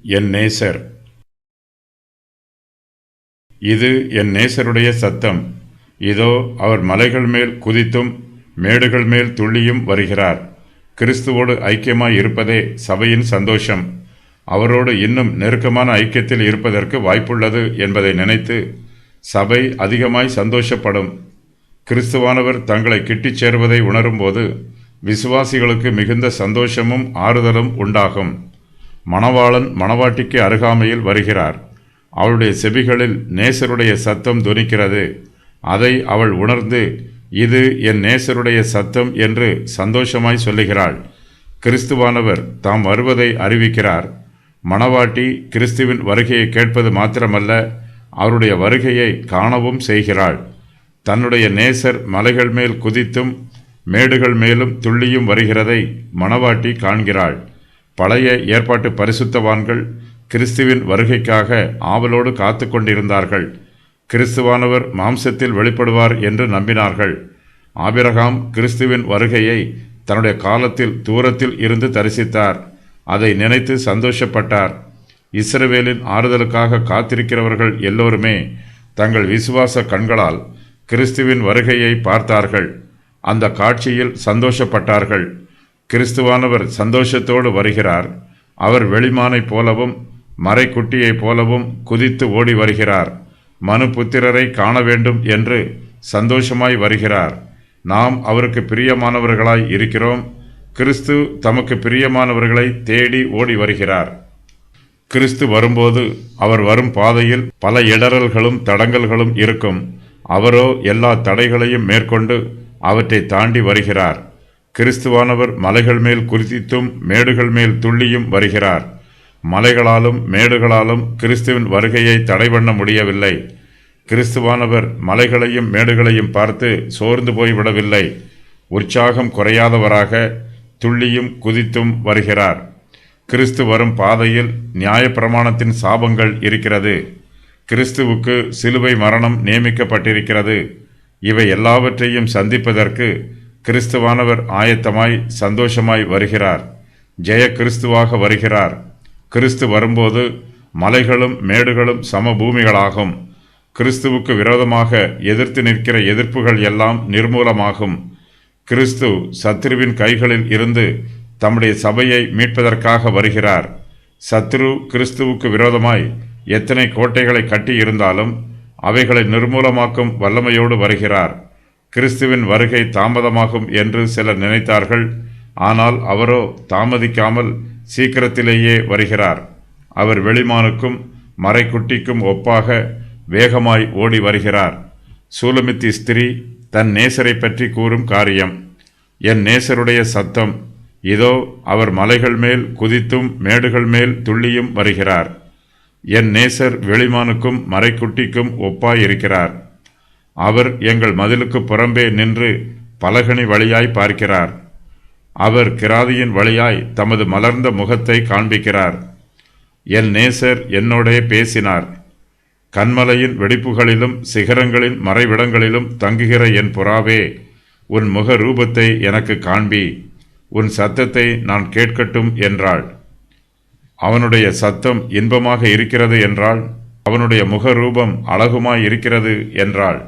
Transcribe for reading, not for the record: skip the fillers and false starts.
என் நேசர். இது என் நேசருடைய சத்தம். இதோ அவர் மலைகள் மேல் குதித்தும் மேடுகள் மேல் துள்ளியும் வருகிறார். கிறிஸ்துவோடு ஐக்கியமாய் இருப்பதே சபையின் சந்தோஷம். அவரோடு இன்னும் நெருக்கமான ஐக்கியத்தில் இருப்பதற்கு வாய்ப்புள்ளது என்பதை நினைத்து சபை அதிகமாய் சந்தோஷப்படும். கிறிஸ்துவானவர் தங்களை கிட்டிச் சேருவதை உணரும்போது விசுவாசிகளுக்கு மிகுந்த சந்தோஷமும் ஆறுதலும் உண்டாகும். மணவாளன் மணவாட்டிக்கு அருகாமையில் வருகிறார். அவளுடைய செவிகளில் நேசருடைய சத்தம் தொனிக்கிறது. அதை அவள் உணர்ந்து, இது என் நேசருடைய சத்தம் என்று சந்தோஷமாய் சொல்லுகிறாள். கிறிஸ்துவானவர் தாம் வருவதை அறிவிக்கிறார். மணவாட்டி கிறிஸ்துவின் வருகையை கேட்பது மாத்திரமல்ல, அவருடைய வருகையை காணவும் செய்கிறாள். தன்னுடைய நேசர் மலைகள் மேல் குதித்தும் மேடுகள் மேலும் துள்ளியும் வருகிறதை மணவாட்டி காண்கிறாள். பழைய ஏற்பாட்டு பரிசுத்தவான்கள் கிறிஸ்துவின் வருகைக்காக ஆவலோடு காத்து கொண்டிருந்தார்கள். கிறிஸ்துவானவர் மாம்சத்தில் வெளிப்படுவார் என்று நம்பினார்கள். ஆபிரகாம் கிறிஸ்துவின் வருகையை தன்னுடைய காலத்தில் தூரத்தில் இருந்து தரிசித்தார். அதை நினைத்து சந்தோஷப்பட்டார். இஸ்ரவேலின் ஆறுதலுக்காக காத்திருக்கிறவர்கள் எல்லோருமே தங்கள் விசுவாச கண்களால் கிறிஸ்துவின் வருகையை பார்த்தார்கள். அந்த காட்சியில் சந்தோஷப்பட்டார்கள். கிறிஸ்துவானவர் சந்தோஷத்தோடு வருகிறார். அவர் வெளிமானைப் போலவும் மறைக்குட்டியைப் போலவும் குதித்து ஓடி வருகிறார். மனுபுத்திரரை காண வேண்டும் என்று சந்தோஷமாய் வருகிறார். நாம் அவருக்கு பிரியமானவர்களாய் இருக்கிறோம். கிறிஸ்து தமக்கு பிரியமானவர்களை தேடி ஓடி வருகிறார். கிறிஸ்து வரும்போது அவர் வரும் பாதையில் பல இடறல்களும் தடங்கல்களும் இருக்கும். அவரோ எல்லா தடைகளையும் மேற்கொண்டு அவற்றை தாண்டி வருகிறார். கிறிஸ்துவானவர் மலைகள் மேல் குதித்தும் மேடுகள் மேல் துள்ளியும் வருகிறார். மலைகளாலும் மேடுகளாலும் கிறிஸ்துவின் வருகையை தடை பண்ண முடியவில்லை. கிறிஸ்துவானவர் மலைகளையும் மேடுகளையும் பார்த்து சோர்ந்து போய்விடவில்லை. உற்சாகம் குறையாதவராக துள்ளியும் குதித்தும் வருகிறார். கிறிஸ்து வரும் பாதையில் நியாயப்பிரமாணத்தின் சாபங்கள் இருக்கிறது. கிறிஸ்துவுக்கு சிலுவை மரணம் நியமிக்கப்பட்டிருக்கிறது. இவை எல்லாவற்றையும் சந்திப்பதற்கு கிறிஸ்துவானவர் ஆயத்தமாய் சந்தோஷமாய் வருகிறார். ஜெய கிறிஸ்துவாக வருகிறார். கிறிஸ்து வரும்போது மலைகளும் மேடுகளும் சமபூமிகளாகும். கிறிஸ்துவுக்கு விரோதமாக எதிர்த்து நிற்கிற எதிர்ப்புகள் எல்லாம் நிர்மூலமாகும். கிறிஸ்து சத்ருவின் கைகளில் இருந்து தம்முடைய சபையை மீட்பதற்காக வருகிறார். சத்ரு கிறிஸ்துவுக்கு விரோதமாய் எத்தனை கோட்டைகளை கட்டி இருந்தாலும் அவைகளை நிர்மூலமாக்கும் வல்லமையோடு வருகிறார். கிறிஸ்துவின் வருகை தாமதமாகும் என்று சிலர் நினைத்தார்கள். ஆனால் அவரோ தாமதிக்காமல் சீக்கிரத்திலேயே வருகிறார். அவர் வெளிமானுக்கும் மறைக்குட்டிக்கும் ஒப்பாக வேகமாய் ஓடி வருகிறார். சூலமித்தி ஸ்திரீ தன் நேசரை பற்றி கூறும் காரியம். என் நேசருடைய சத்தம். இதோ அவர் மலைகள் மேல் குதித்தும் மேடுகள் மேல் துள்ளியும் வருகிறார். என் நேசர் வெளிமானுக்கும் மறைக்குட்டிக்கும் ஒப்பாயிருக்கிறார். அவர் எங்கள் மதிலுக்கு புறம்பே நின்று பலகணி வழியாய் பார்க்கிறார். அவர் கிராதியின் வழியாய் தமது மலர்ந்த முகத்தை காண்பிக்கிறார். என் நேசர் என்னோடே பேசினார். கன்மலையின் வெடிப்புகளிலும் சிகரங்களின் மறைவிடங்களிலும் தங்குகிற என் புறாவே, உன் முக ரூபத்தை எனக்கு காண்பி, உன் சத்தத்தை நான் கேட்கட்டும் என்றாள். அவனுடைய சத்தம் இன்பமாக இருக்கிறது என்றாள். அவனுடைய முக ரூபம் அழகுமாய் இருக்கிறது என்றாள்.